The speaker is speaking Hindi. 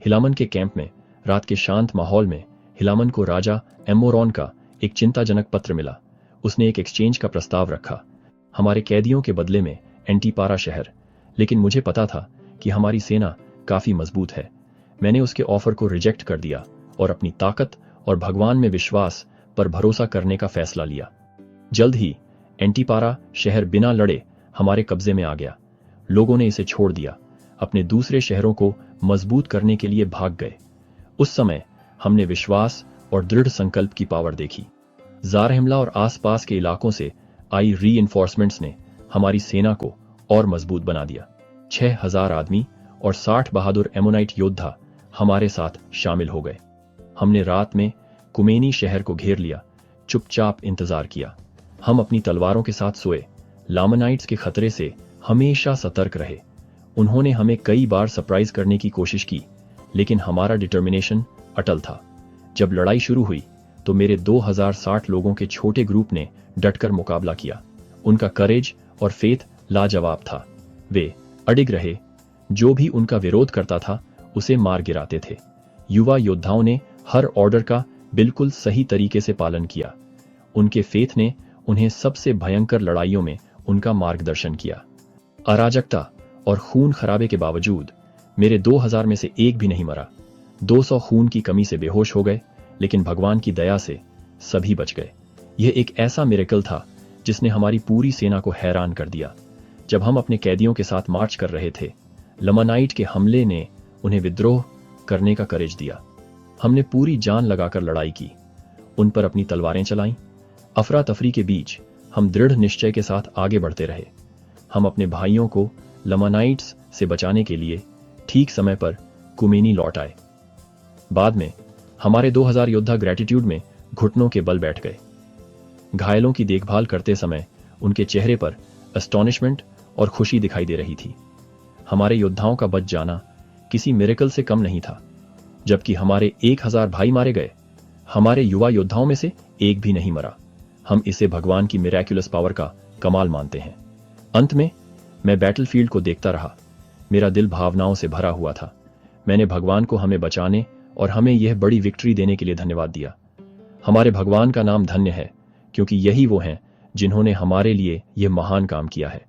हिलामन के कैंप में रात के शांत माहौल में हिलामन को राजा एमोरॉन का एक चिंताजनक पत्र मिला। उसने एक एक्सचेंज का प्रस्ताव रखा, हमारे कैदियों के बदले में एंटीपारा शहर। लेकिन मुझे पता था कि हमारी सेना काफी मजबूत है। मैंने उसके ऑफर को रिजेक्ट कर दिया और अपनी ताकत और भगवान में विश्वास पर भरोसा करने का फैसला लिया। जल्द ही एंटीपारा शहर बिना लड़े हमारे कब्जे में आ गया। लोगों ने इसे छोड़ दिया, अपने दूसरे शहरों को मजबूत करने के लिए भाग गए। उस समय हमने विश्वास और दृढ़ संकल्प की पावर देखी। ज़ारहिमला और आसपास के इलाकों से आई रीइंफोर्समेंट्स ने हमारी सेना को और मजबूत बना दिया। 6000 आदमी और 60 बहादुर एमोनाइट योद्धा हमारे साथ शामिल हो गए। हमने रात में कुमेनी शहर को घेर लिया, चुपचाप इंतजार किया। हम अपनी तलवारों के साथ सोए, लामनाइट्स के खतरे से हमेशा सतर्क रहे। उन्होंने हमें कई बार सरप्राइज करने की कोशिश की, लेकिन हमारा डिटर्मिनेशन अटल था। जब लड़ाई शुरू हुई तो मेरे 2060 लोगों के छोटे ग्रुप ने डटकर मुकाबला किया। उनका करेज और फेथ लाजवाब था। वे अडिग रहे, जो भी उनका विरोध करता था उसे मार गिराते थे। युवा योद्धाओं ने हर ऑर्डर का बिल्कुल सही तरीके से पालन किया। उनके फेथ ने उन्हें सबसे भयंकर लड़ाइयों में उनका मार्गदर्शन किया। अराजकता और खून खराबे के बावजूद मेरे 2000 में से एक भी नहीं मरा। 200 खून की कमी से बेहोश हो गए, लेकिन भगवान की दया से सभी बच गए। यह एक ऐसा मिरेकल था जिसने हमारी पूरी सेना को हैरान कर दिया। जब हम अपने कैदियों के साथ मार्च कर रहे थे, लमानाइट के हमले ने उन्हें विद्रोह करने का करेज दिया। हमने पूरी जान लगाकर लड़ाई की, उन पर अपनी तलवारें चलाईं। अफरा तफरी के बीच हम दृढ़ निश्चय के साथ आगे बढ़ते रहे। हम अपने भाइयों को लमानाइट्स से बचाने के लिए ठीक समय पर कुमेनी लौट आए। बाद में हमारे 2000 योद्धा ग्रेटिट्यूड में घुटनों के बल बैठ गए। घायलों की देखभाल करते समय उनके चेहरे पर एस्टॉनिशमेंट और खुशी दिखाई दे रही थी। हमारे योद्धाओं का बच जाना किसी मिरेकल से कम नहीं था। जबकि हमारे 1000 भाई मारे गए, हमारे युवा योद्धाओं में से एक भी नहीं मरा। हम इसे भगवान की मिरेक्युलस पावर का कमाल मानते हैं। अंत में मैं बैटलफील्ड को देखता रहा। मेरा दिल भावनाओं से भरा हुआ था। मैंने भगवान को हमें बचाने और हमें यह बड़ी विक्ट्री देने के लिए धन्यवाद दिया। हमारे भगवान का नाम धन्य है, क्योंकि यही वो हैं जिन्होंने हमारे लिए यह महान काम किया है।